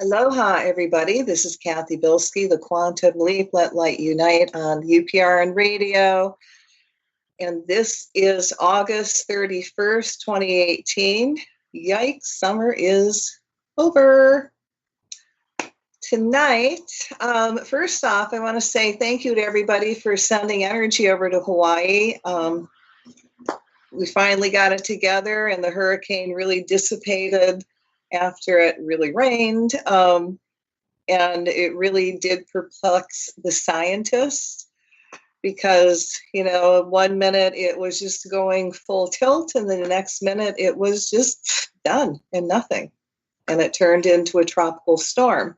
Aloha, everybody. This is Cathy Bilsky, the Quantum Leap, Let Light Unite on UPRN Radio. And this is August 31st, 2018. Yikes, summer is over. Tonight, first off, I want to say thank you to everybody for sending energy over to Hawaii. We finally got it together, and the hurricane really dissipated after it really rained. And it really did perplex the scientists because, 1 minute it was just going full tilt, and then the next minute it was just done and nothing. And it turned into a tropical storm.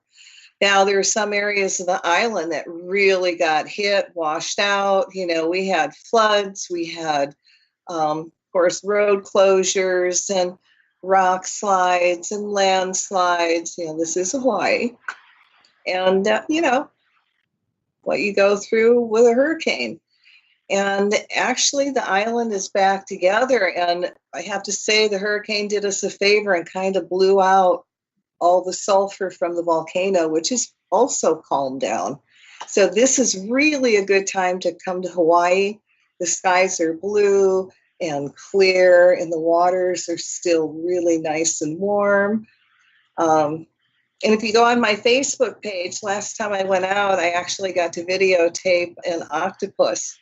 Now, there are some areas of the island that really got hit, washed out. We had floods, we had, of course, road closures and rock slides and landslides. This is Hawaii. And, what you go through with a hurricane. And actually, the island is back together. And I have to say, the hurricane did us a favor and kind of blew out all the sulfur from the volcano, which is also calmed down. So this is really a good time to come to Hawaii. The skies are blue and clear, and the waters are still really nice and warm. And if you go on my Facebook page, last time I went out, I actually got to videotape an octopus,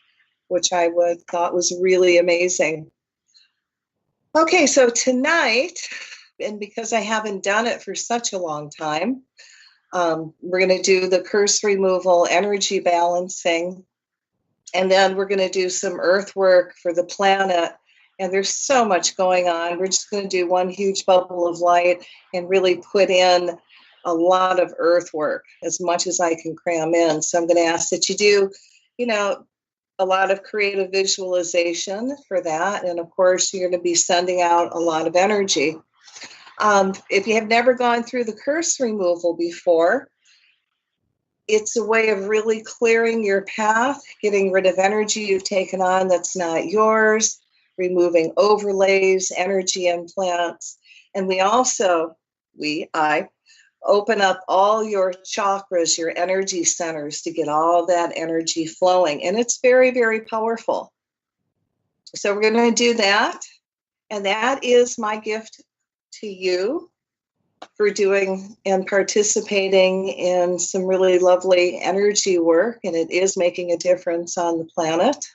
which I thought was really amazing. Okay, so tonight, and because I haven't done it for such a long time, we're going to do the curse removal, energy balancing, and then we're going to do some earth work for the planet. And there's so much going on. We're just going to do one huge bubble of light and really put in a lot of earth work, as much as I can cram in. So I'm going to ask that you do, a lot of creative visualization for that. And of course, you're going to be sending out a lot of energy. If you have never gone through the curse removal before, it's a way of really clearing your path, getting rid of energy you've taken on that's not yours, removing overlays, energy implants. And I open up all your chakras, your energy centers, to get all that energy flowing. And it's very, very powerful. So we're going to do that. And that is my gift to you for doing and participating in some really lovely energy work. And it is making a difference on the planet.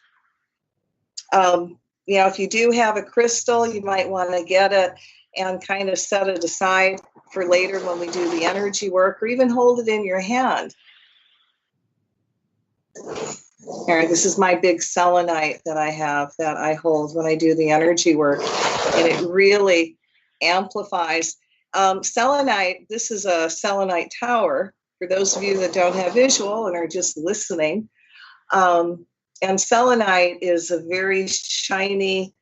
If you do have a crystal, you might want to get it and kind of set it aside for later when we do the energy work, or even hold it in your hand. Here, this is my big selenite that I have that I hold when I do the energy work, and it really amplifies. Selenite, this is a selenite tower, for those of you that don't have visual and are just listening. And selenite is a very shiny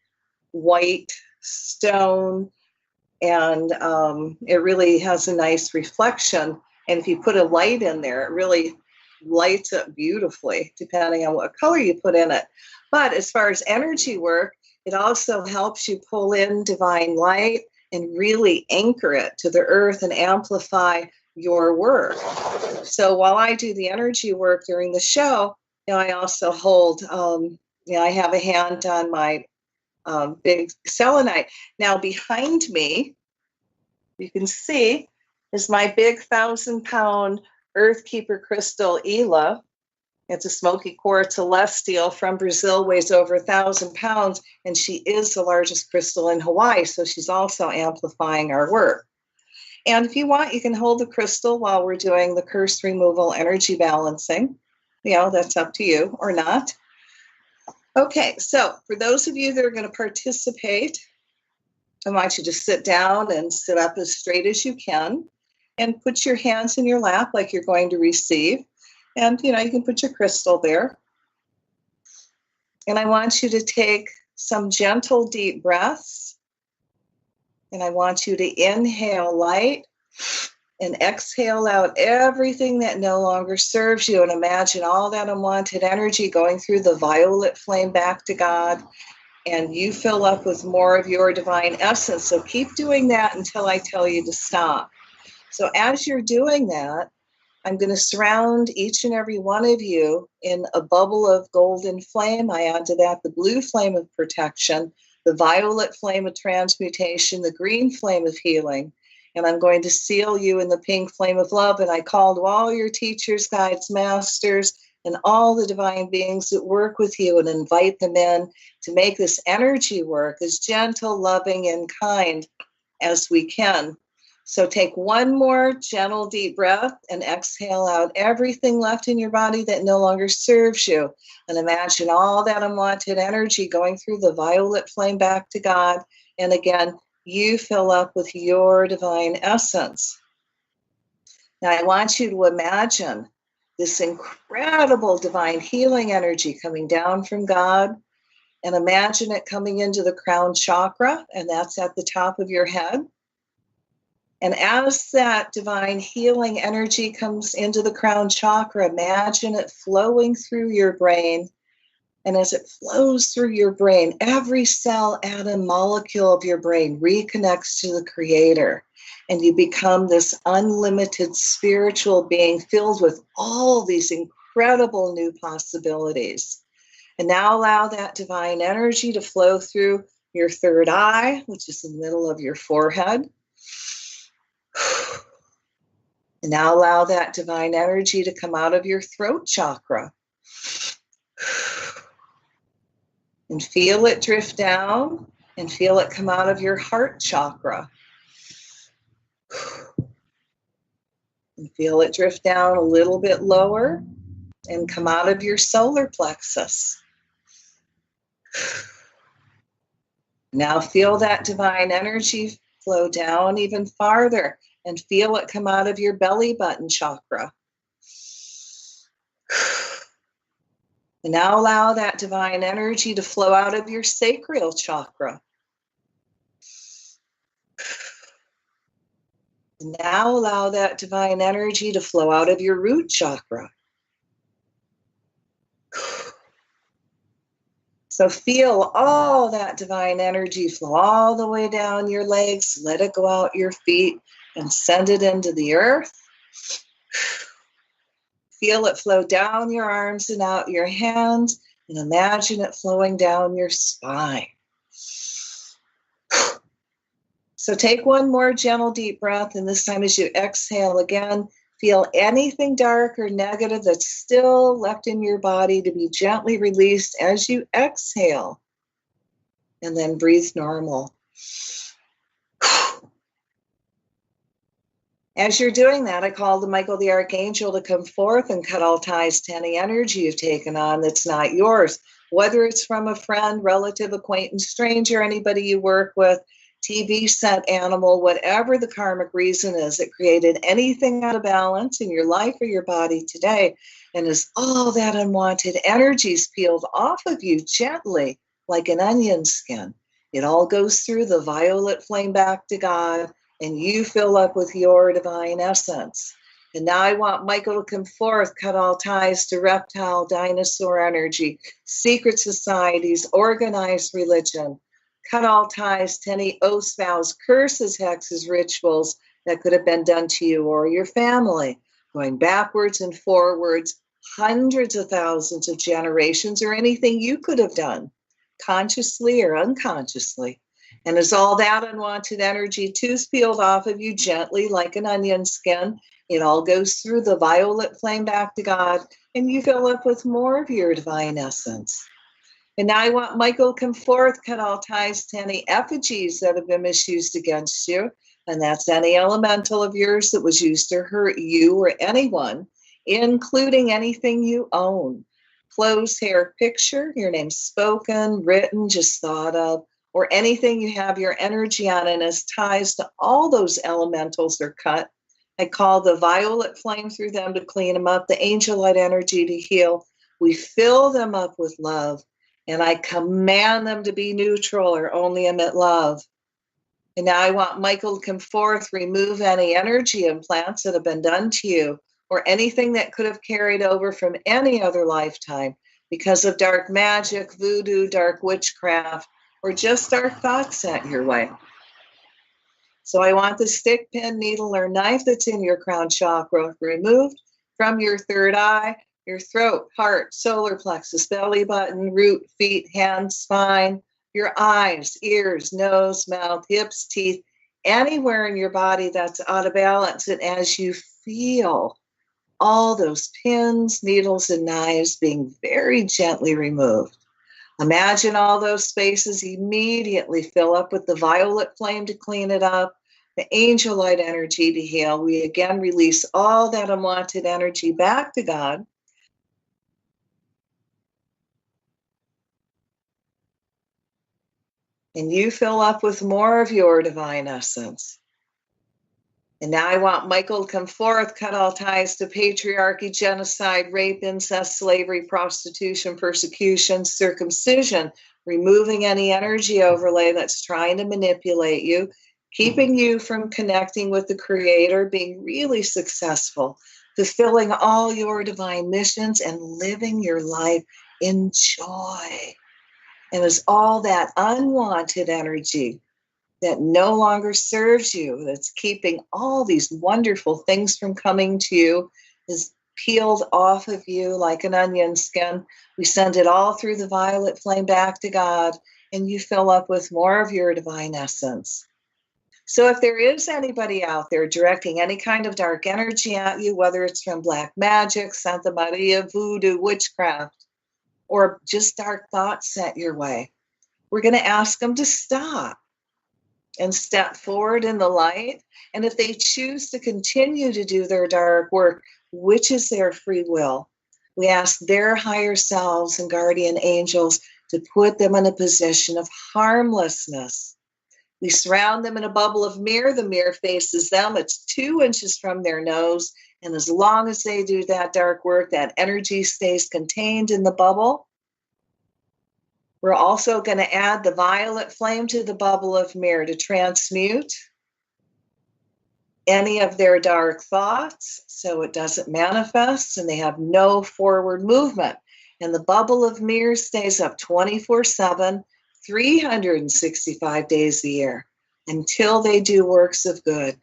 white stone, and it really has a nice reflection. And if you put a light in there, it really lights up beautifully, depending on what color you put in it. But as far as energy work, it also helps you pull in divine light and really anchor it to the earth and amplify your work. So while I do the energy work during the show, I also hold, I have a hand on my big selenite. Now behind me, you can see, is my big 1,000-pound Earthkeeper crystal, Ela. It's a smoky quartz celestial from Brazil, weighs over 1,000 pounds, and she is the largest crystal in Hawaii, so she's also amplifying our work. And if you want, you can hold the crystal while we're doing the curse removal, energy balancing. That's up to you or not. Okay, so for those of you that are going to participate, I want you to sit down and sit up as straight as you can and put your hands in your lap like you're going to receive. And, you can put your crystal there. And I want you to take some gentle, deep breaths. And I want you to inhale light and exhale out everything that no longer serves you. And imagine all that unwanted energy going through the violet flame back to God. And you fill up with more of your divine essence. So keep doing that until I tell you to stop. So as you're doing that, I'm going to surround each and every one of you in a bubble of golden flame. I add to that the blue flame of protection, the violet flame of transmutation, the green flame of healing. And I'm going to seal you in the pink flame of love. And I call to all your teachers, guides, masters, and all the divine beings that work with you and invite them in to make this energy work as gentle, loving, and kind as we can. So take one more gentle, deep breath and exhale out everything left in your body that no longer serves you. And imagine all that unwanted energy going through the violet flame back to God. And again, you fill up with your divine essence. Now, I want you to imagine this incredible divine healing energy coming down from God, and imagine it coming into the crown chakra, and that's at the top of your head. And as that divine healing energy comes into the crown chakra, imagine it flowing through your brain. And as it flows through your brain, every cell, atom, molecule of your brain reconnects to the Creator. And you become this unlimited spiritual being filled with all these incredible new possibilities. And now allow that divine energy to flow through your third eye, which is in the middle of your forehead. And now allow that divine energy to come out of your throat chakra. And feel it drift down and feel it come out of your heart chakra. And feel it drift down a little bit lower and come out of your solar plexus. Now feel that divine energy flow down even farther and feel it come out of your belly button chakra. And now allow that divine energy to flow out of your sacral chakra. And now allow that divine energy to flow out of your root chakra. So feel all that divine energy flow all the way down your legs. Let it go out your feet and send it into the earth. Feel it flow down your arms and out your hands, and imagine it flowing down your spine. So take one more gentle deep breath, and this time as you exhale again, feel anything dark or negative that's still left in your body to be gently released as you exhale. And then breathe normal. As you're doing that, I call to Michael the Archangel to come forth and cut all ties to any energy you've taken on that's not yours, whether it's from a friend, relative, acquaintance, stranger, anybody you work with, TV set, animal, whatever the karmic reason is that created anything out of balance in your life or your body today. And as all that unwanted energy is peeled off of you gently, like an onion skin, it all goes through the violet flame back to God, and you fill up with your divine essence. And now I want Michael to come forth, cut all ties to reptile, dinosaur energy, secret societies, organized religion. Cut all ties to any oaths, vows, curses, hexes, rituals that could have been done to you or your family, going backwards and forwards, hundreds of thousands of generations, or anything you could have done, consciously or unconsciously. And as all that unwanted energy too is peeled off of you gently like an onion skin, it all goes through the violet flame back to God, and you fill up with more of your divine essence. And now I want Michael to come forth, cut all ties to any effigies that have been misused against you. And that's any elemental of yours that was used to hurt you or anyone, including anything you own. Clothes, hair, picture, your name spoken, written, just thought of, or anything you have your energy on, and as ties to all those elementals are cut. I call the violet flame through them to clean them up, the angel light energy to heal. We fill them up with love, and I command them to be neutral or only emit love. And now I want Michael to come forth, remove any energy implants that have been done to you, or anything that could have carried over from any other lifetime because of dark magic, voodoo, dark witchcraft, or just dark thoughts sent your way. So I want the stick, pin, needle, or knife that's in your crown chakra removed from your third eye, your throat, heart, solar plexus, belly button, root, feet, hands, spine, your eyes, ears, nose, mouth, hips, teeth, anywhere in your body that's out of balance. And as you feel all those pins, needles, and knives being very gently removed, imagine all those spaces immediately fill up with the violet flame to clean it up, the angel light energy to heal. We again release all that unwanted energy back to God. And you fill up with more of your divine essence. And now I want Michael to come forth, cut all ties to patriarchy, genocide, rape, incest, slavery, prostitution, persecution, circumcision, removing any energy overlay that's trying to manipulate you, keeping you from connecting with the Creator, being really successful, fulfilling all your divine missions, and living your life in joy. And as all that unwanted energy that no longer serves you, that's keeping all these wonderful things from coming to you, is peeled off of you like an onion skin, we send it all through the violet flame back to God, and you fill up with more of your divine essence. So if there is anybody out there directing any kind of dark energy at you, whether it's from black magic, Santa Maria, voodoo, witchcraft, or just dark thoughts sent your way, we're going to ask them to stop and step forward in the light. And if they choose to continue to do their dark work, which is their free will, we ask their higher selves and guardian angels to put them in a position of harmlessness. We surround them in a bubble of mirror. The mirror faces them. It's 2 inches from their nose. And as long as they do that dark work, that energy stays contained in the bubble. We're also going to add the violet flame to the bubble of mirror to transmute any of their dark thoughts so it doesn't manifest and they have no forward movement. And the bubble of mirror stays up 24/7, 365 days a year until they do works of good.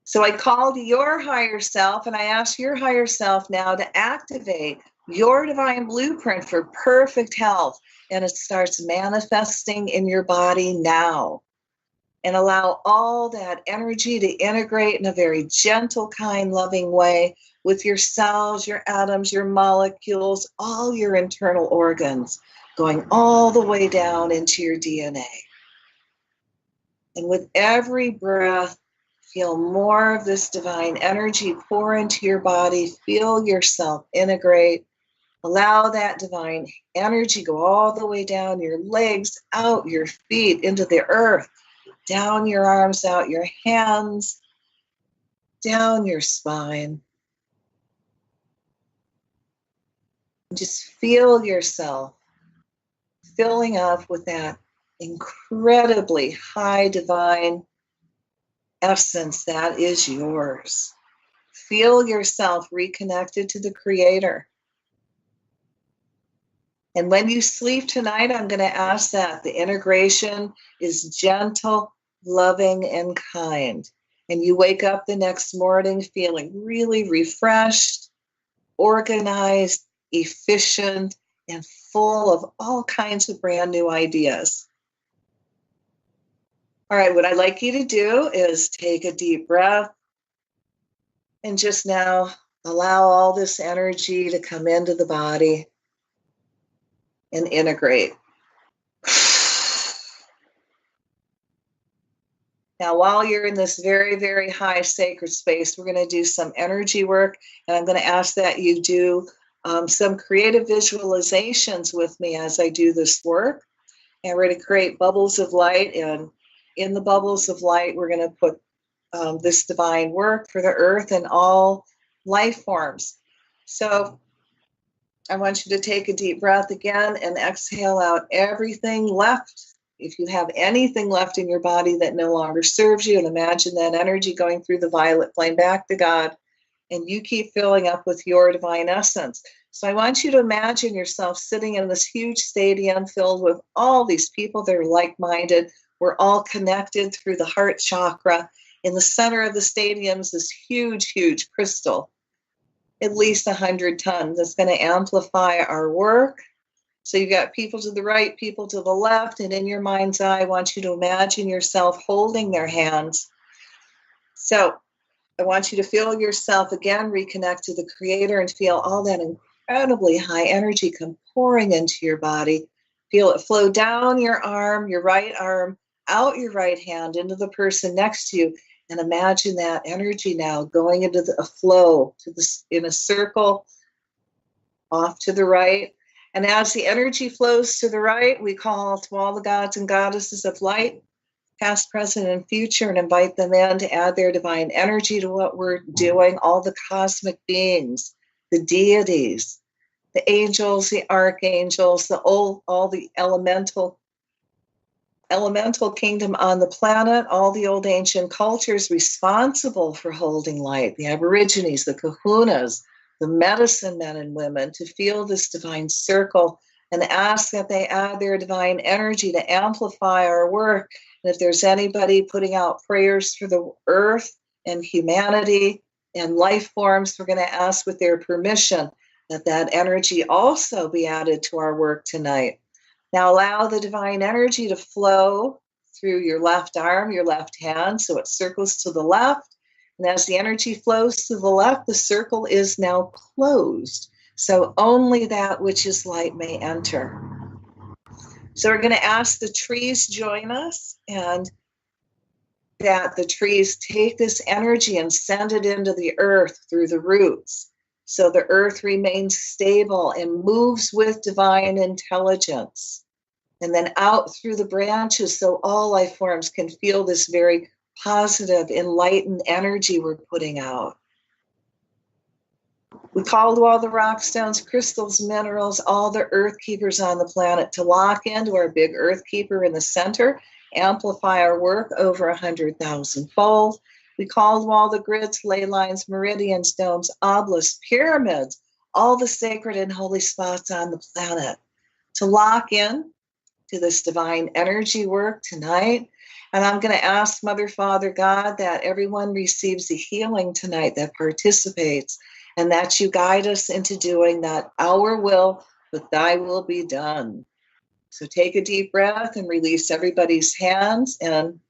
So I called your higher self and I asked your higher self now to activate your divine blueprint for perfect health, and it starts manifesting in your body now. And allow all that energy to integrate in a very gentle, kind, loving way with your cells, your atoms, your molecules, all your internal organs, going all the way down into your DNA. And with every breath, feel more of this divine energy pour into your body. Feel yourself integrate. Allow that divine energy go all the way down your legs, out your feet, into the earth, down your arms, out your hands, down your spine. Just feel yourself filling up with that incredibly high divine essence that is yours. Feel yourself reconnected to the Creator. And when you sleep tonight, I'm going to ask that the integration is gentle, loving, and kind. And you wake up the next morning feeling really refreshed, organized, efficient, and full of all kinds of brand new ideas. All right, what I'd like you to do is take a deep breath and just now allow all this energy to come into the body and integrate. Now, while you're in this very, very high sacred space, we're going to do some energy work, and I'm going to ask that you do some creative visualizations with me as I do this work. And we're going to create bubbles of light, and in the bubbles of light, we're going to put this divine work for the earth and all life forms. So I want you to take a deep breath again and exhale out everything left. If you have anything left in your body that no longer serves you, and imagine that energy going through the violet flame back to God, and you keep filling up with your divine essence. So I want you to imagine yourself sitting in this huge stadium filled with all these people that are like-minded, We're all connected through the heart chakra. In the center of the stadium is this huge, huge crystal, at least 100 tons. That's going to amplify our work. So you've got people to the right, people to the left, and in your mind's eye, I want you to imagine yourself holding their hands. So I want you to feel yourself again, reconnect to the Creator, and feel all that incredibly high energy come pouring into your body. Feel it flow down your arm, your right arm, out your right hand, into the person next to you, and imagine that energy now going into a flow in a circle off to the right. And as the energy flows to the right, we call to all the gods and goddesses of light, past, present, and future, and invite them in to add their divine energy to what we're doing. All the cosmic beings, the deities, the angels, the archangels, all the elemental kingdom on the planet, all the old ancient cultures responsible for holding light, the Aborigines, the Kahunas, the medicine men and women, to feel this divine circle and ask that they add their divine energy to amplify our work. And if there's anybody putting out prayers for the earth and humanity and life forms, we're going to ask with their permission that energy also be added to our work tonight. Now allow the divine energy to flow through your left arm, your left hand, so it circles to the left. And as the energy flows to the left, the circle is now closed. So only that which is light may enter. So we're going to ask the trees join us, and that the trees take this energy and send it into the earth through the roots. So the earth remains stable and moves with divine intelligence. And then out through the branches, so all life forms can feel this very positive, enlightened energy we're putting out. We call to all the rock stones, crystals, minerals, all the earth keepers on the planet to lock into our big earth keeper in the center, amplify our work over 100,000 fold. We call to all the grids, ley lines, meridians, domes, obelisks, pyramids, all the sacred and holy spots on the planet to lock in to this divine energy work tonight. And I'm going to ask Mother, Father, God, that everyone receives the healing tonight that participates, and that you guide us into doing that our will, but thy will be done. So take a deep breath and release everybody's hands. And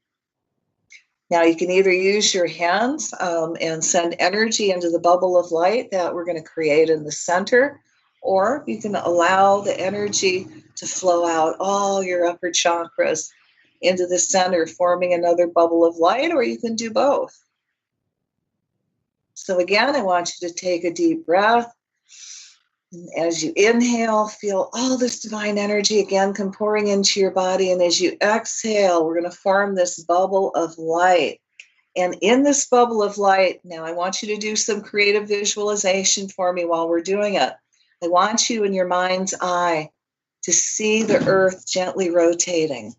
now you can either use your hands and send energy into the bubble of light that we're going to create in the center, or you can allow the energy to flow out all your upper chakras into the center, forming another bubble of light, or you can do both. So again, I want you to take a deep breath. And as you inhale, feel all this divine energy again come pouring into your body. And as you exhale, we're going to form this bubble of light. And in this bubble of light, now I want you to do some creative visualization for me while we're doing it. I want you in your mind's eye to see the earth gently rotating.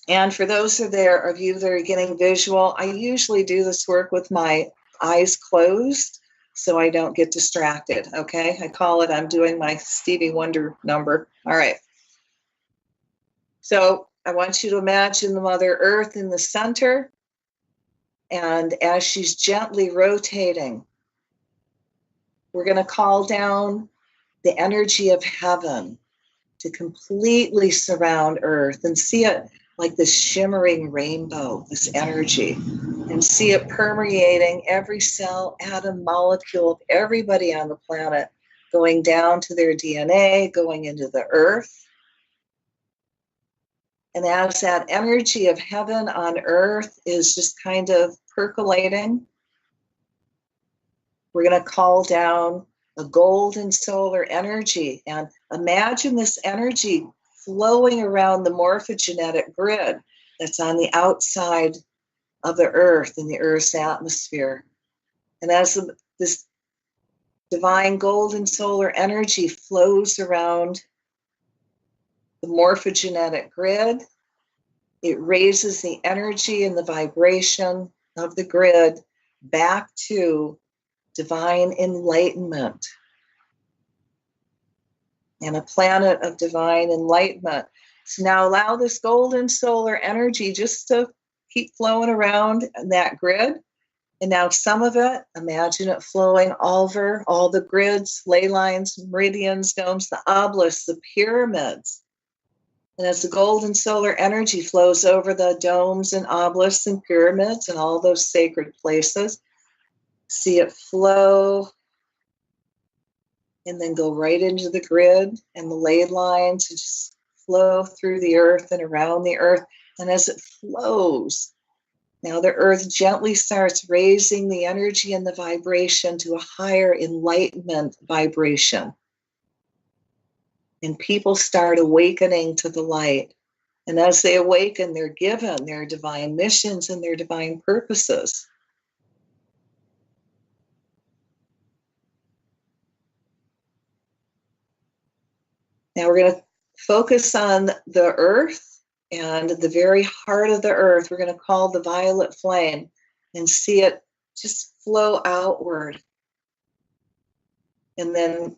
And for those of you that are getting visual, I usually do this work with my eyes closed so I don't get distracted, okay? I call it, I'm doing my Stevie Wonder number. All right. So I want you to imagine the Mother Earth in the center, and as she's gently rotating, we're going to call down the energy of heaven to completely surround Earth and see it like this shimmering rainbow, this energy, and see it permeating every cell, atom, molecule of everybody on the planet, going down to their DNA, going into the earth. And as that energy of heaven on earth is just kind of percolating, we're going to call down a golden solar energy, and imagine this energy flowing around the morphogenetic grid that's on the outside of the earth, in the earth's atmosphere. And as this divine golden solar energy flows around the morphogenetic grid, it raises the energy and the vibration of the grid back to divine enlightenment. And a planet of divine enlightenment So now allow this golden solar energy just to keep flowing around that grid. And now some of it, imagine it flowing over all the grids, ley lines, meridians, domes, the obelisks, the pyramids. And as the golden solar energy flows over the domes and obelisks and pyramids and all those sacred places, see it flow and then go right into the grid and the ley lines and just flow through the earth and around the earth. And as it flows, now the earth gently starts raising the energy and the vibration to a higher enlightenment vibration. And people start awakening to the light. And as they awaken, they're given their divine missions and their divine purposes. Now we're going to focus on the earth and the very heart of the earth. We're going to call the violet flame and see it just flow outward. And then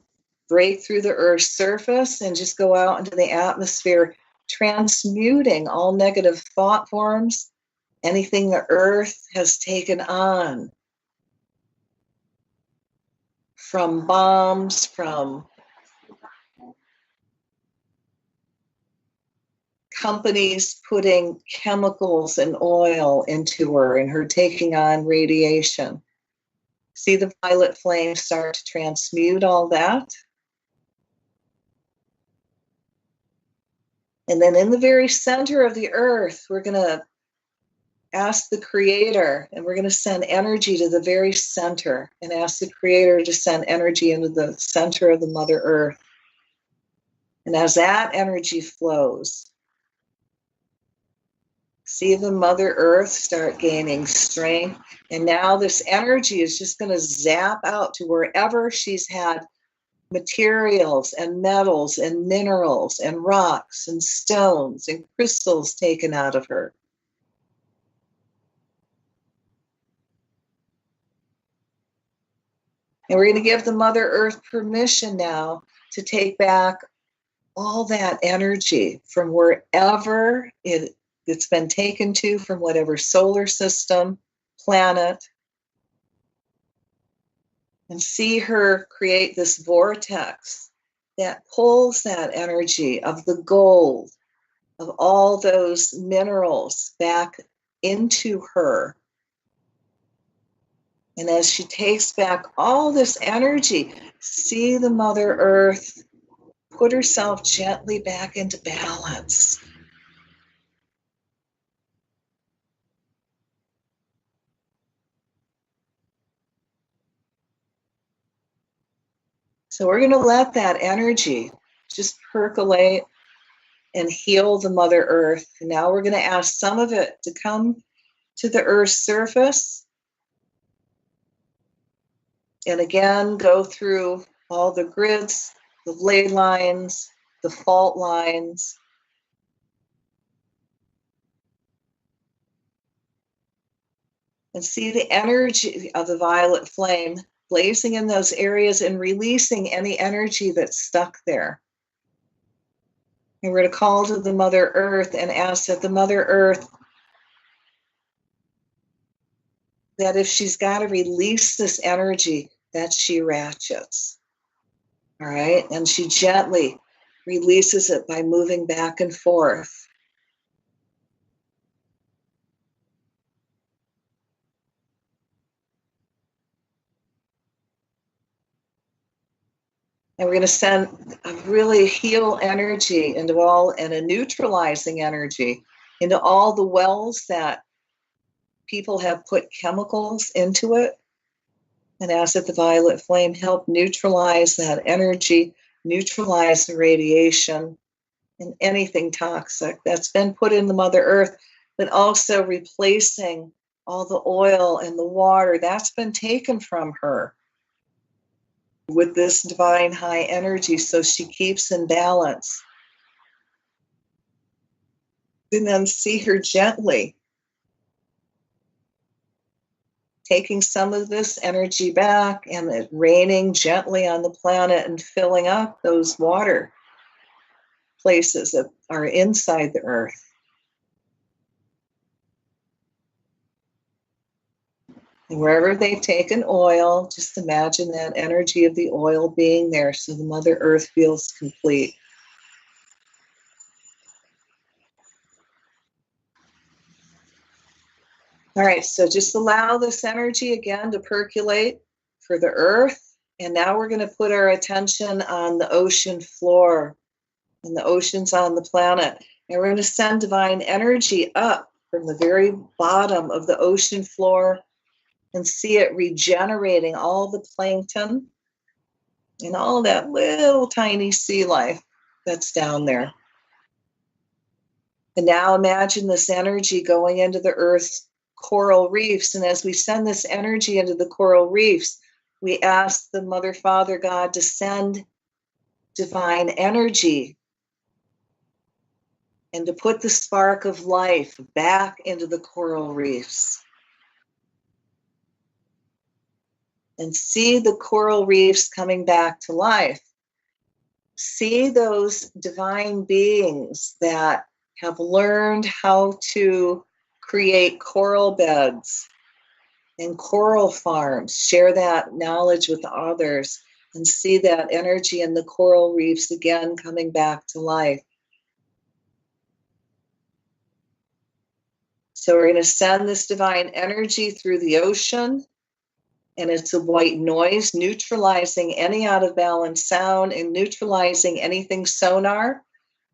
break through the earth's surface and just go out into the atmosphere, transmuting all negative thought forms, anything the earth has taken on, from bombs, from companies putting chemicals and oil into her and her taking on radiation. See the violet flame start to transmute all that. And then in the very center of the earth, we're going to ask the Creator, and we're going to send energy to the very center and ask the Creator to send energy into the center of the Mother Earth. And as that energy flows, see the Mother Earth start gaining strength. And now this energy is just going to zap out to wherever she's had materials and metals and minerals and rocks and stones and crystals taken out of her. And we're going to give the Mother Earth permission now to take back all that energy from wherever it's been taken to, from whatever solar system, planet, and see her create this vortex that pulls that energy of the gold, of all those minerals back into her. And as she takes back all this energy, see the Mother Earth put herself gently back into balance. So we're going to let that energy just percolate and heal the Mother Earth. And now we're going to ask some of it to come to the Earth's surface. And again, go through all the grids, the ley lines, the fault lines. And see the energy of the violet flame blazing in those areas and releasing any energy that's stuck there. And we're going to call to the Mother Earth and ask that the Mother Earth, that if she's got to release this energy, that she ratchets. All right? And she gently releases it by moving back and forth. And we're going to send a really heal energy into all, and a neutralizing energy into all the wells that people have put chemicals into it. And ask that the violet flame help neutralize that energy, neutralize the radiation and anything toxic that's been put in the Mother Earth, but also replacing all the oil and the water that's been taken from her with this divine high energy, so she keeps in balance. And then see her gently taking some of this energy back and it raining gently on the planet and filling up those water places that are inside the earth. And wherever they've taken oil, just imagine that energy of the oil being there so the Mother Earth feels complete. All right, so just allow this energy again to percolate for the earth. And now we're going to put our attention on the ocean floor and the oceans on the planet. And we're going to send divine energy up from the very bottom of the ocean floor and see it regenerating all the plankton and all that little tiny sea life that's down there. And now imagine this energy going into the earth's coral reefs. And as we send this energy into the coral reefs, we ask the Mother, Father, God to send divine energy and to put the spark of life back into the coral reefs. And see the coral reefs coming back to life. See those divine beings that have learned how to create coral beds and coral farms. Share that knowledge with others and see that energy in the coral reefs again coming back to life. So we're going to send this divine energy through the ocean, and it's a white noise, neutralizing any out of balance sound and neutralizing anything sonar.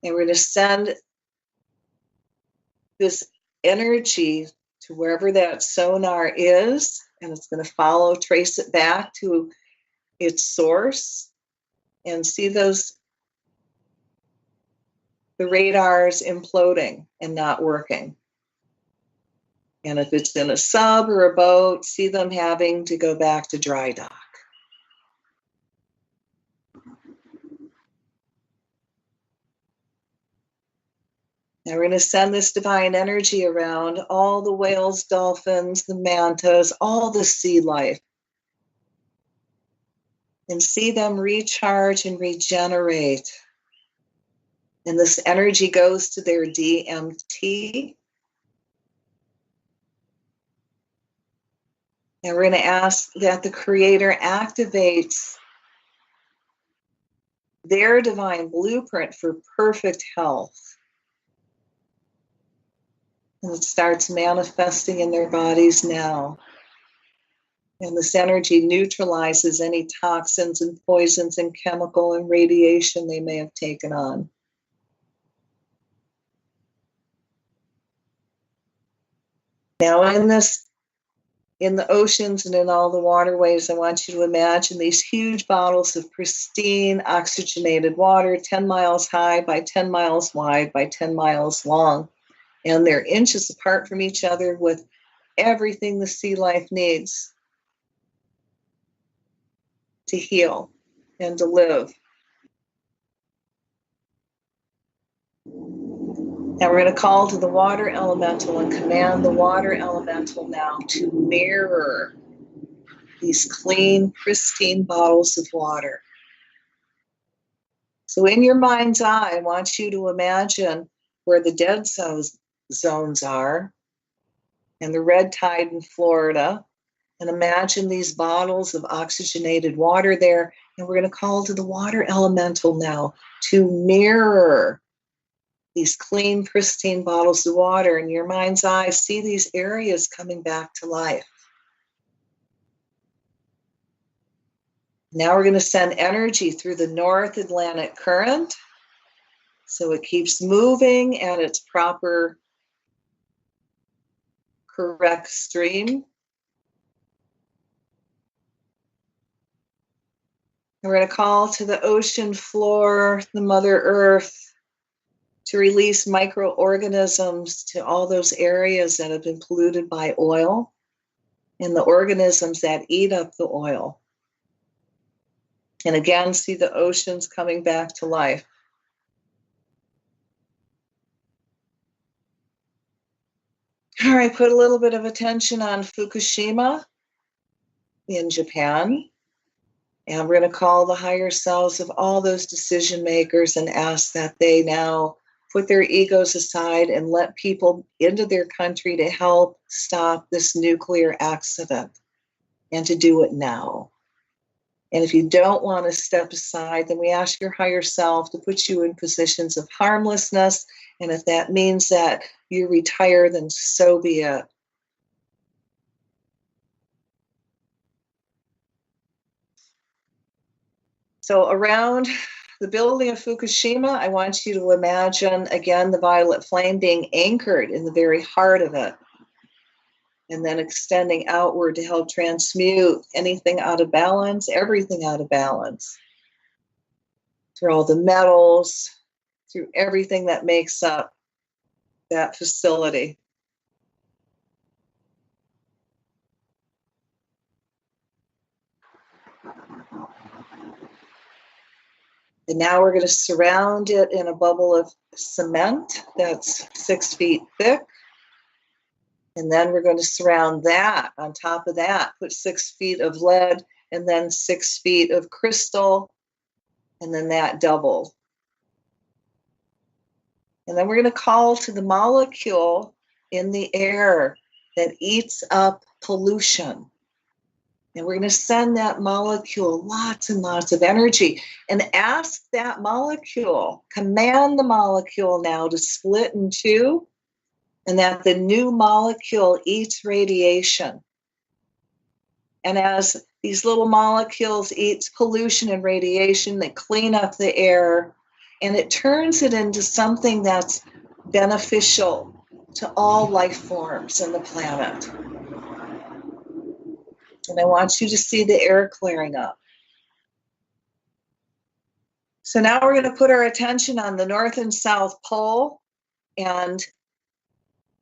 And we're going to send this energy to wherever that sonar is, and it's going to follow, trace it back to its source, and see the radars imploding and not working. And if it's in a sub or a boat, see them having to go back to dry dock. Now we're going to send this divine energy around all the whales, dolphins, the mantas, all the sea life, and see them recharge and regenerate. And this energy goes to their DMT. And we're going to ask that the Creator activates their divine blueprint for perfect health. And it starts manifesting in their bodies now. And this energy neutralizes any toxins and poisons and chemical and radiation they may have taken on. Now in the oceans and in all the waterways, I want you to imagine these huge bottles of pristine oxygenated water, 10 miles high by 10 miles wide by 10 miles long. And they're inches apart from each other with everything the sea life needs to heal and to live. Now we're going to call to the water elemental and command the water elemental now to mirror these clean, pristine bottles of water. So in your mind's eye, I want you to imagine where the dead zones are and the red tide in Florida, and imagine these bottles of oxygenated water there. And we're going to call to the water elemental now to mirror these clean, pristine bottles of water. In your mind's eye, see these areas coming back to life. Now we're going to send energy through the North Atlantic current so it keeps moving at its proper, correct stream. We're going to call to the ocean floor, the Mother Earth, to release microorganisms to all those areas that have been polluted by oil and the organisms that eat up the oil. And again, see the oceans coming back to life. All right, put a little bit of attention on Fukushima in Japan. And we're going to call the higher selves of all those decision makers and ask that they now put their egos aside and let people into their country to help stop this nuclear accident, and to do it now. And if you don't want to step aside, then we ask your higher self to put you in positions of harmlessness. And if that means that you retire, then so be it. So around the building of Fukushima, I want you to imagine, again, the violet flame being anchored in the very heart of it, and then extending outward to help transmute anything out of balance, everything out of balance, through all the metals, through everything that makes up that facility. And now we're going to surround it in a bubble of cement that's 6 feet thick. And then we're going to surround that. On top of that, put 6 feet of lead, and then 6 feet of crystal, and then that doubled. And then we're going to call to the molecule in the air that eats up pollution. And we're going to send that molecule lots and lots of energy, and ask that molecule, command the molecule now to split in two, and that the new molecule eats radiation. And as these little molecules eat pollution and radiation, they clean up the air, and it turns it into something that's beneficial to all life forms in the planet. And I want you to see the air clearing up. So now we're going to put our attention on the North and South Pole, and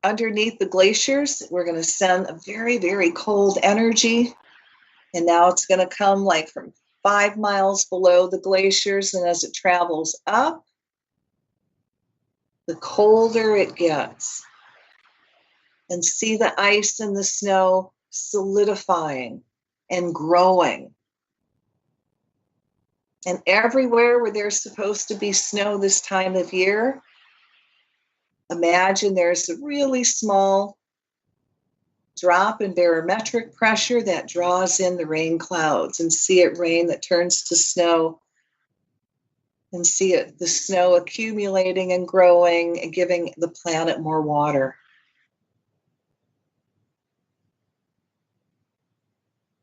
underneath the glaciers, we're going to send a very, very cold energy. And now it's going to come like from 5 miles below the glaciers, and as it travels up, the colder it gets. And see the ice and the snow solidifying and growing. And everywhere where there's supposed to be snow this time of year, imagine there's a really small drop in barometric pressure that draws in the rain clouds, and see it rain that turns to snow, and see it, the snow accumulating and growing and giving the planet more water.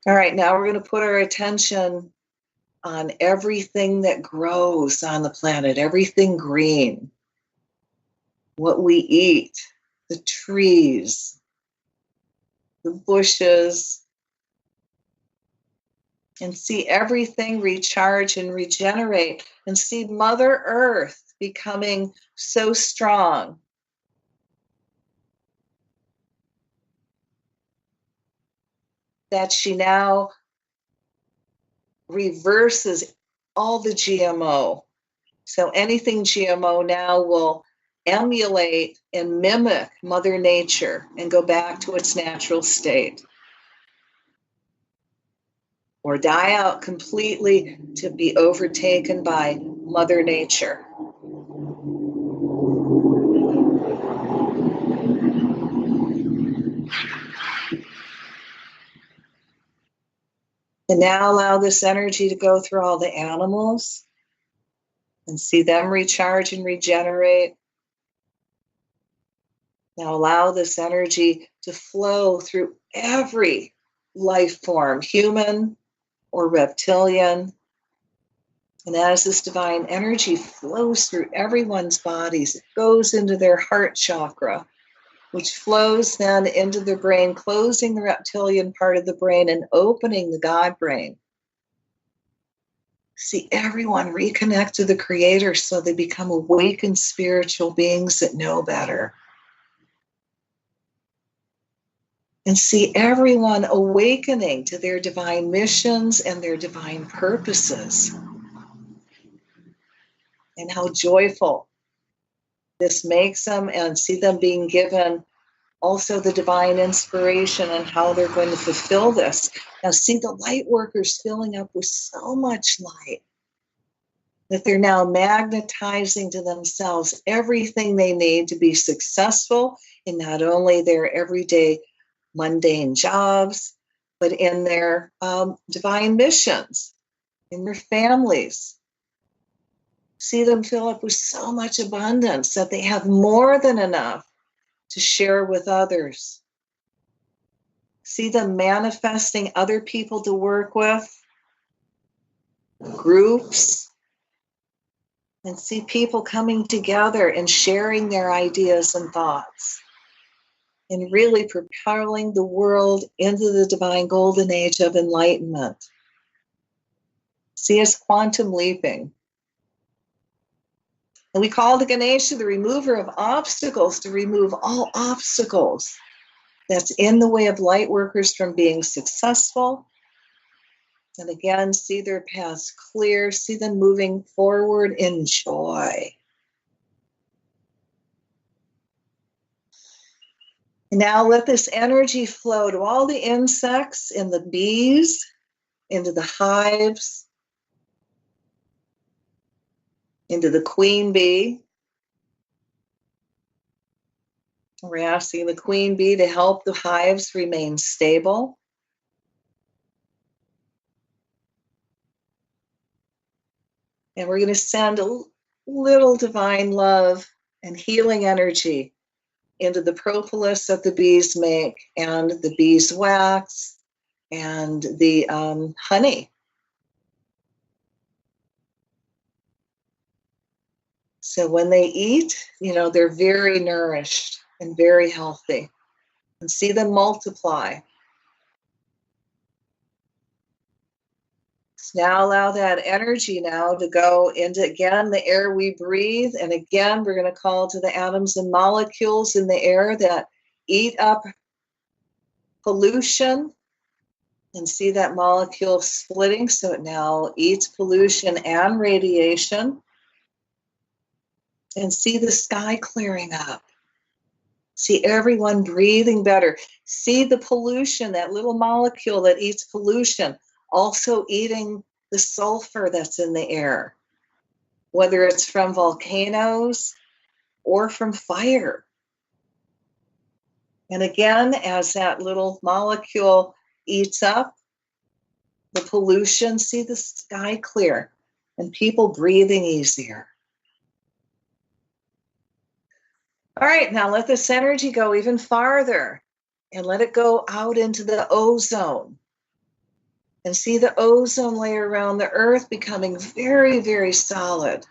All right, now we're going to put our attention on everything that grows on the planet, everything green, what we eat, the trees, the bushes, and see everything recharge and regenerate, and see Mother Earth becoming so strong. That she now reverses all the GMO. So anything GMO now will emulate and mimic Mother Nature and go back to its natural state, or die out completely to be overtaken by Mother Nature. And now allow this energy to go through all the animals and see them recharge and regenerate. Now allow this energy to flow through every life form, human or reptilian. And as this divine energy flows through everyone's bodies, it goes into their heart chakra, which flows then into the brain, closing the reptilian part of the brain and opening the God brain. See everyone reconnect to the Creator so they become awakened spiritual beings that know better. And see everyone awakening to their divine missions and their divine purposes. And how joyful this makes them, and see them being given Also the divine inspiration and how they're going to fulfill this. Now see the light workers filling up with so much light that they're now magnetizing to themselves everything they need to be successful in not only their everyday mundane jobs, but in their divine missions, in their families. See them fill up with so much abundance that they have more than enough to share with others. See them manifesting other people to work with, groups, and see people coming together and sharing their ideas and thoughts, and really propelling the world into the divine golden age of enlightenment. See us quantum leaping. And we call the Ganesha the remover of obstacles, to remove all obstacles that's in the way of light workers from being successful. And again, see their paths clear, see them moving forward in joy. And now let this energy flow to all the insects and the bees, into the hives, into the queen bee. We're asking the queen bee to help the hives remain stable. And we're going to send a little divine love and healing energy into the propolis that the bees make, and the beeswax, and the honey. So when they eat, they're very nourished and very healthy. And see them multiply. So now allow that energy now to go into, again, the air we breathe. And again, we're going to call to the atoms and molecules in the air that eat up pollution, and see that molecule splitting, so it now eats pollution and radiation. And see the sky clearing up. See everyone breathing better. See the pollution, that little molecule that eats pollution, also eating the sulfur that's in the air, whether it's from volcanoes or from fire. And again, as that little molecule eats up the pollution, see the sky clear and people breathing easier. All right, now let this energy go even farther and let it go out into the ozone. And see the ozone layer around the earth becoming very, very solid.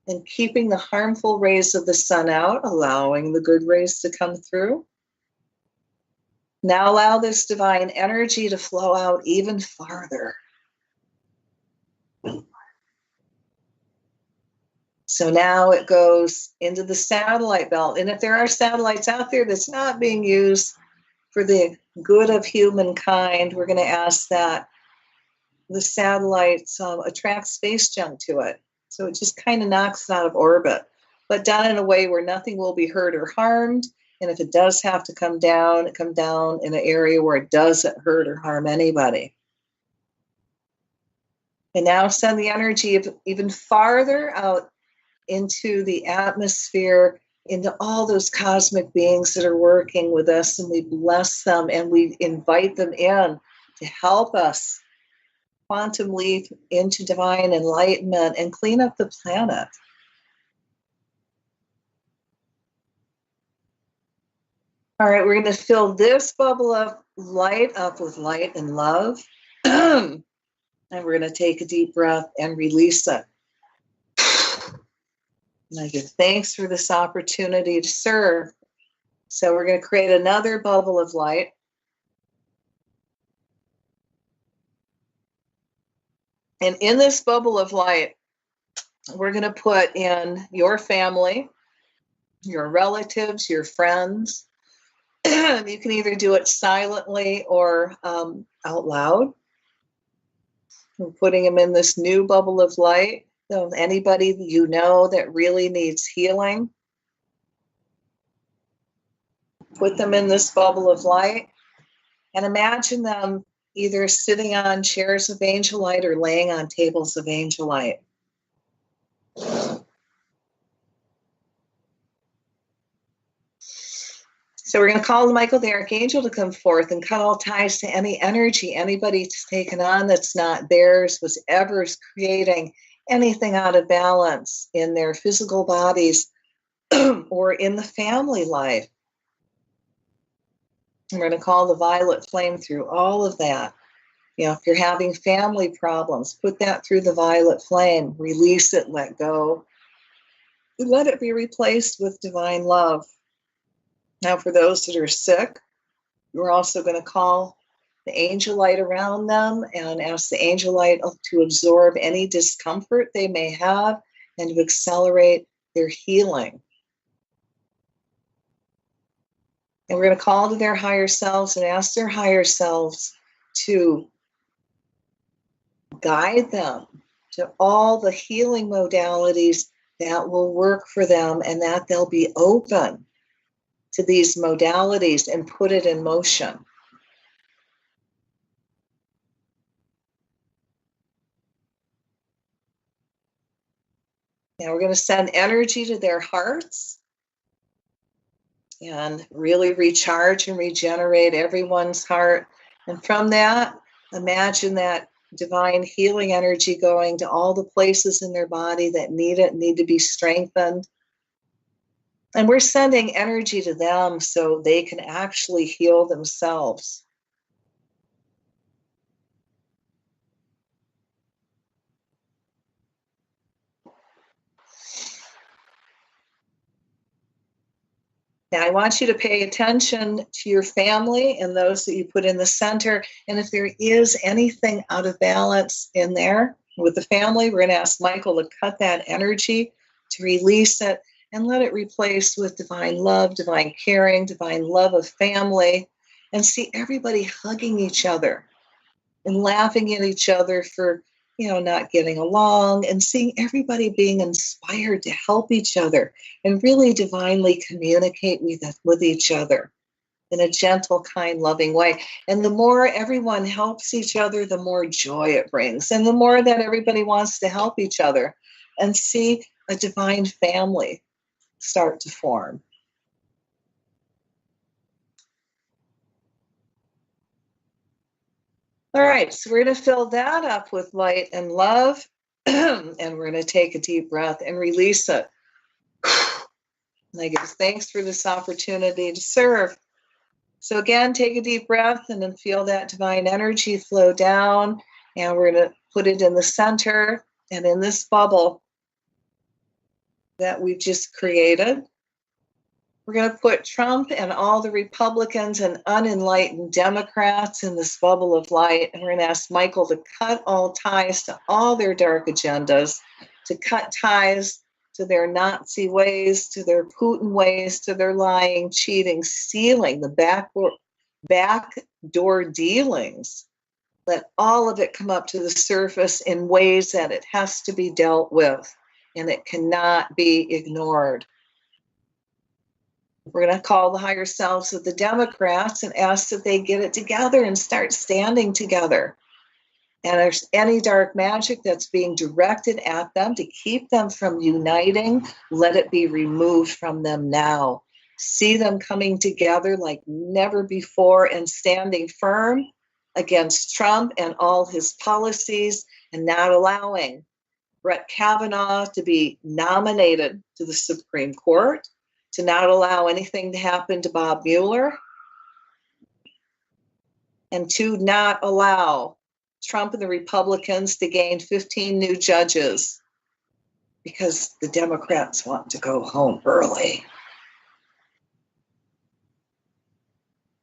And keeping the harmful rays of the sun out, allowing the good rays to come through. Now allow this divine energy to flow out even farther. So now it goes into the satellite belt. And if there are satellites out there that's not being used for the good of humankind, we're going to ask that the satellites attract space junk to it. So it just kind of knocks it out of orbit, but done in a way where nothing will be hurt or harmed. And if it does have to come down, it come down in an area where it doesn't hurt or harm anybody. And now send the energy even farther out into the atmosphere, into all those cosmic beings that are working with us, and we bless them and we invite them in to help us quantum leap into divine enlightenment and clean up the planet. All right, we're going to fill this bubble of light up with light and love. And we're going to take a deep breath and release it. And I give thanks for this opportunity to serve. So we're going to create another bubble of light. And in this bubble of light, we're going to put in your family, your relatives, your friends. You can either do it silently or out loud. We're putting them in this new bubble of light. So anybody you know that really needs healing. Put them in this bubble of light and imagine them either sitting on chairs of angel light or laying on tables of angel light. So we're going to call Michael the Archangel to come forth and cut all ties to any energy anybody's taken on that's not theirs, was ever creating anything out of balance in their physical bodies or in the family life. And we're going to call the violet flame through all of that. You know, if you're having family problems, put that through the violet flame, release it, let go. Let it be replaced with divine love. Now, for those that are sick, we're also going to call the angel light around them and ask the angel light to absorb any discomfort they may have and to accelerate their healing. And we're going to call to their higher selves and ask their higher selves to guide them to all the healing modalities that will work for them and that they'll be open to these modalities and put it in motion. Now we're going to send energy to their hearts and really recharge and regenerate everyone's heart. And from that, imagine that divine healing energy going to all the places in their body that need it, need to be strengthened. And we're sending energy to them so they can actually heal themselves. Now, I want you to pay attention to your family and those that you put in the center. And if there is anything out of balance in there with the family, we're going to ask Michael to cut that energy, to release it, and let it replace with divine love, divine caring, divine love of family, and see everybody hugging each other and laughing at each other for, not getting along, and seeing everybody being inspired to help each other and really divinely communicate with each other in a gentle, kind, loving way. And the more everyone helps each other, the more joy it brings. And the more that everybody wants to help each other and see a divine family start to form. All right, so we're going to fill that up with light and love, and we're going to take a deep breath and release it. And I give thanks for this opportunity to serve. So again, take a deep breath and then feel that divine energy flow down, and we're going to put it in the center and in this bubble that we've just created. We're going to put Trump and all the Republicans and unenlightened Democrats in this bubble of light. And we're going to ask Michael to cut all ties to all their dark agendas, to cut ties to their Nazi ways, to their Putin ways, to their lying, cheating, stealing, the backdoor dealings. Let all of it come up to the surface in ways that it has to be dealt with, and it cannot be ignored. We're going to call the higher selves of the Democrats and ask that they get it together and start standing together. And if there's any dark magic that's being directed at them to keep them from uniting, let it be removed from them now. See them coming together like never before and standing firm against Trump and all his policies, and not allowing Brett Kavanaugh to be nominated to the Supreme Court, to not allow anything to happen to Bob Mueller, and to not allow Trump and the Republicans to gain 15 new judges because the Democrats want to go home early.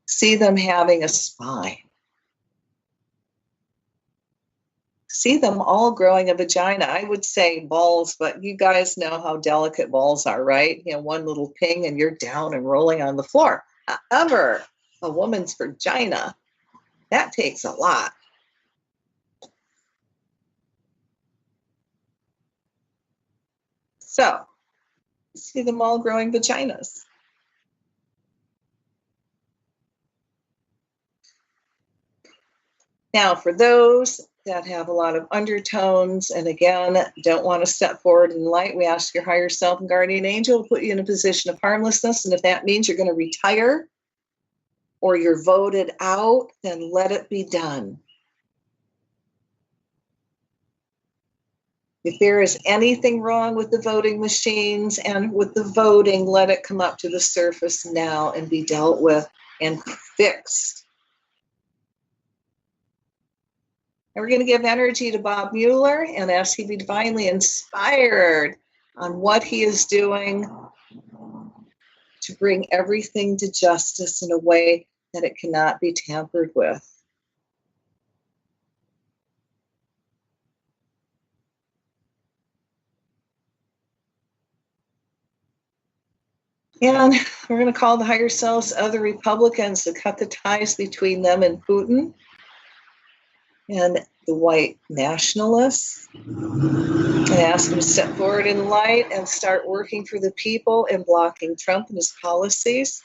See them having a spine. See them all growing a vagina. I would say balls, but you guys know how delicate balls are, right? One little ping and you're down and rolling on the floor. However, a woman's vagina, that takes a lot. So, see them all growing vaginas. Now, for those that have a lot of undertones and again, don't want to step forward in light, we ask your higher self and guardian angel to put you in a position of harmlessness. And if that means you're going to retire or you're voted out, then let it be done. If there is anything wrong with the voting machines and with the voting, let it come up to the surface now and be dealt with and fixed. And we're going to give energy to Bob Mueller and ask he be divinely inspired on what he is doing to bring everything to justice in a way that it cannot be tampered with. And we're going to call the higher selves of the Republicans to cut the ties between them and Putin and the white nationalists, and ask them to step forward in light and start working for the people and blocking Trump and his policies.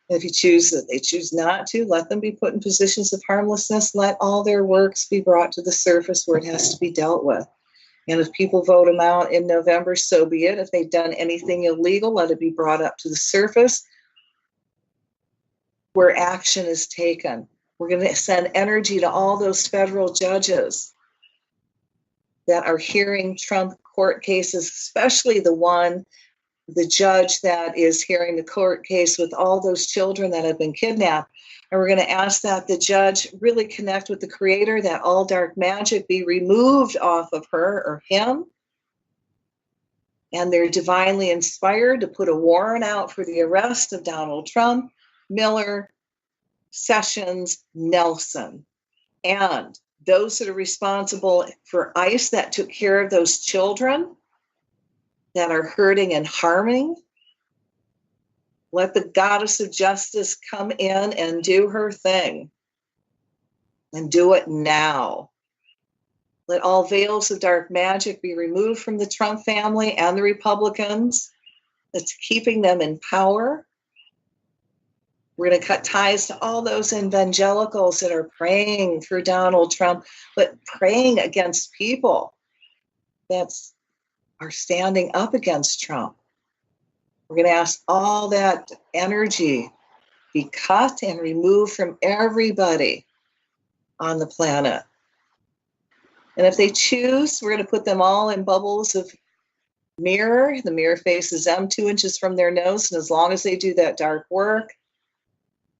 If you choose that they choose not to, let them be put in positions of harmlessness. Let all their works be brought to the surface where it has to be dealt with. And if people vote them out in November, so be it. If they've done anything illegal, let it be brought up to the surface where action is taken. We're going to send energy to all those federal judges that are hearing Trump court cases, especially the judge that is hearing the court case with all those children that have been kidnapped. And we're going to ask that the judge really connect with the Creator, that all dark magic be removed off of her or him. And they're divinely inspired to put a warrant out for the arrest of Donald Trump, Miller, Sessions, Nelson, and those that are responsible for ICE that took care of those children that are hurting and harming. Let the goddess of justice come in and do her thing. And do it now. Let all veils of dark magic be removed from the Trump family and the Republicans that's keeping them in power. We're going to cut ties to all those evangelicals that are praying for Donald Trump, but praying against people that are standing up against Trump. We're going to ask all that energy be cut and removed from everybody on the planet. And if they choose, we're going to put them all in bubbles of mirror. The mirror faces them 2 inches from their nose. And as long as they do that dark work,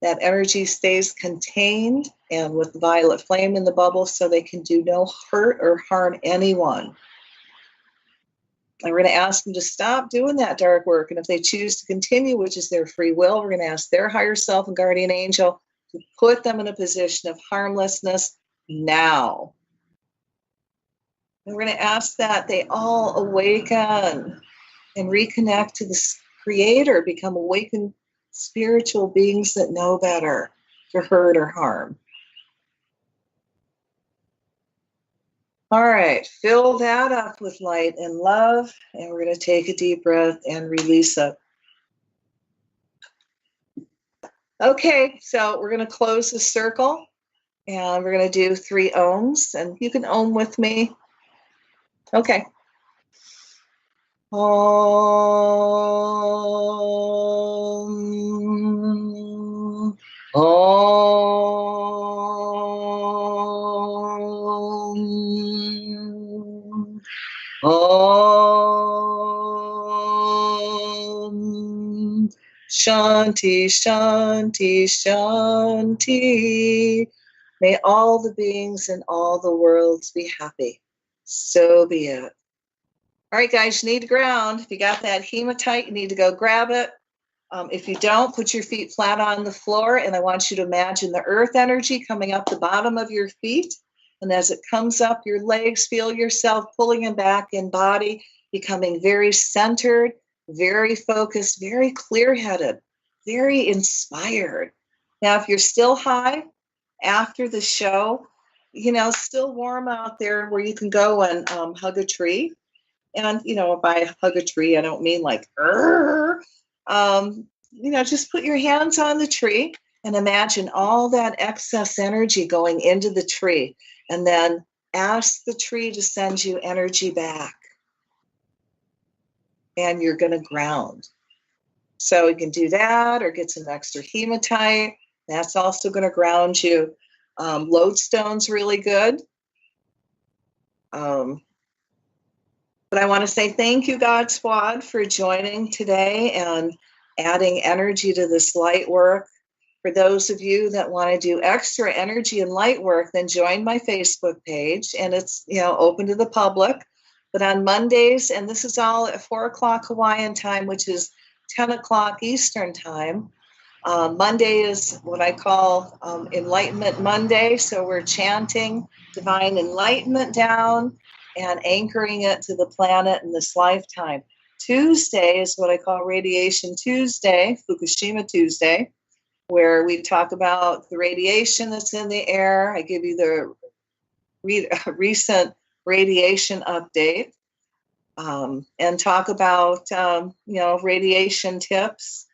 that energy stays contained and with the violet flame in the bubble so they can do no hurt or harm anyone. And we're going to ask them to stop doing that dark work. And if they choose to continue, which is their free will, we're going to ask their higher self and guardian angel to put them in a position of harmlessness now. And we're going to ask that they all awaken and reconnect to the Creator, become awakened spiritual beings that know better to hurt or harm. All right, fill that up with light and love, and we're going to take a deep breath and release it. Okay, so we're going to close the circle, and we're going to do 3 ohms, and you can ohm with me. Okay. Om. Om. Om. Shanti, Shanti, Shanti. May all the beings in all the worlds be happy. So be it. All right, guys, you need to ground. If you got that hematite, you need to go grab it. If you don't, put your feet flat on the floor, and I want you to imagine the earth energy coming up the bottom of your feet. And as it comes up your legs, feel yourself pulling them back in body, becoming very centered, very focused, very clear-headed, very inspired. Now, if you're still high after the show, still warm out there where you can go and hug a tree. And, by hug a tree, I don't mean like, just put your hands on the tree And imagine all that excess energy going into the tree, and then ask the tree to send you energy back. And you're going to ground. So you can do that, or get some extra hematite. That's also going to ground you. Lodestone's really good. But I want to say thank you, God Squad, for joining today and adding energy to this light work. For those of you that want to do extra energy and light work, then join my Facebook page, and it's open to the public. But on Mondays, and this is all at 4 o'clock Hawaiian time, which is 10 o'clock Eastern time. Monday is what I call Enlightenment Monday. So we're chanting divine enlightenment down and anchoring it to the planet in this lifetime. Tuesday is what I call Radiation Tuesday, Fukushima Tuesday, where we talk about the radiation that's in the air. I give you the recent radiation update, and talk about radiation tips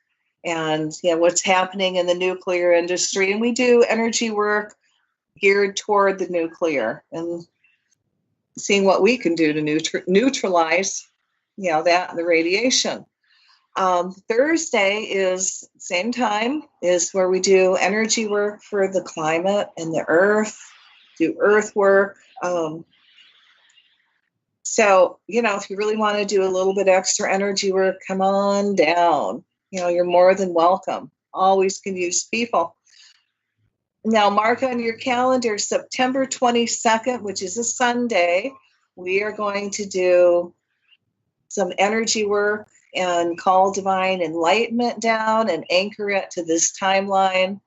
and what's happening in the nuclear industry. And we do energy work geared toward the nuclear and seeing what we can do to neutralize that and the radiation. Thursday is same time, is where we do energy work for the climate and the earth, do earth work. So, if you really want to do a little bit extra energy work, come on down. You're more than welcome. Always can use people. Now, mark on your calendar September 22nd, which is a Sunday. We are going to do some energy work and call divine enlightenment down and anchor it to this timeline.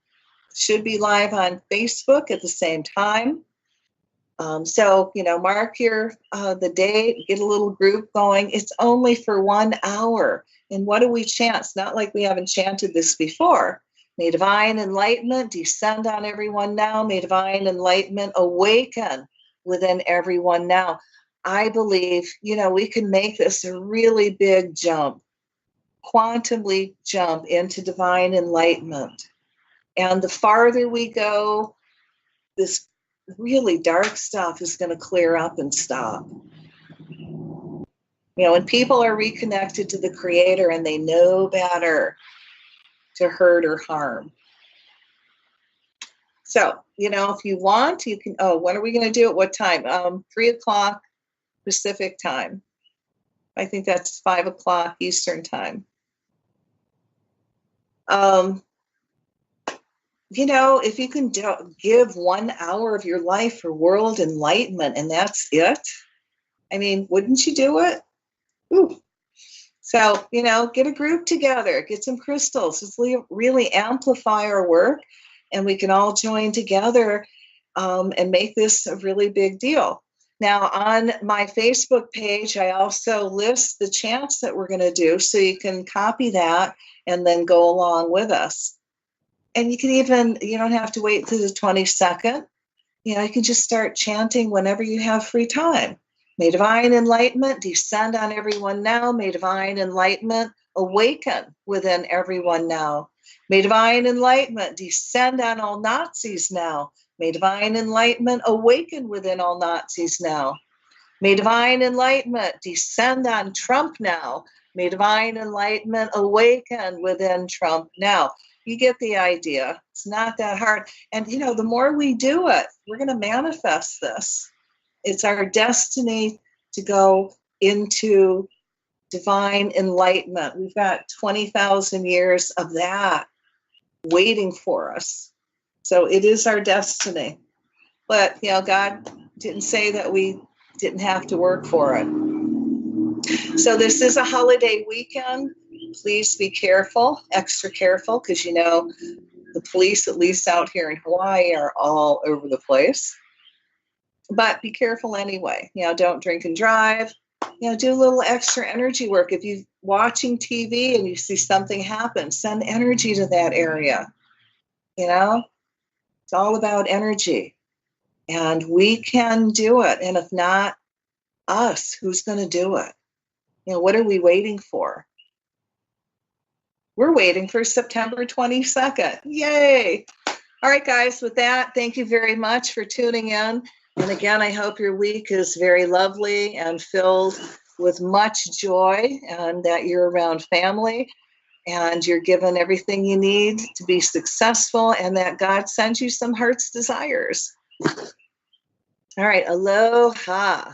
It should be live on Facebook at the same time. So, mark the date, get a little group going. It's only for 1 hour. And what do we chant? It's not like we haven't chanted this before. May divine enlightenment descend on everyone now. May divine enlightenment awaken within everyone now. I believe, we can make this a really big jump, quantum leap jump into divine enlightenment. And the farther we go, this really dark stuff is going to clear up and stop. When people are reconnected to the Creator and they know better to hurt or harm. So, if you want, you can, when are we going to do it? What time? 3 o'clock Pacific time. I think that's 5 o'clock Eastern time. If you can give 1 hour of your life for world enlightenment and that's it, wouldn't you do it? Ooh. So, get a group together, get some crystals. Let's really amplify our work, and we can all join together and make this a really big deal. Now, on my Facebook page, I also list the chants that we're going to do, so you can copy that and then go along with us. And you can even, you don't have to wait till the 22nd. You can just start chanting whenever you have free time. May divine enlightenment descend on everyone now. May divine enlightenment awaken within everyone now. May divine enlightenment descend on all Nazis now. May divine enlightenment awaken within all Nazis now. May divine enlightenment descend on Trump now. May divine enlightenment awaken within Trump now. You get the idea. It's not that hard. And, the more we do it, we're going to manifest this. It's our destiny to go into divine enlightenment. We've got 20,000 years of that waiting for us. So it is our destiny. But, God didn't say that we didn't have to work for it. So this is a holiday weekend. Please be careful, extra careful, because, the police, at least out here in Hawaii, are all over the place. But be careful anyway. Don't drink and drive. Do a little extra energy work. If you're watching TV and you see something happen, send energy to that area. It's all about energy. And we can do it. And if not us, who's going to do it? What are we waiting for? we're waiting for September 22nd. Yay! All right, guys, with that, thank you very much for tuning in. And again, I hope your week is very lovely and filled with much joy, and that you're around family and you're given everything you need to be successful, and that God sends you some heart's desires. All right, aloha.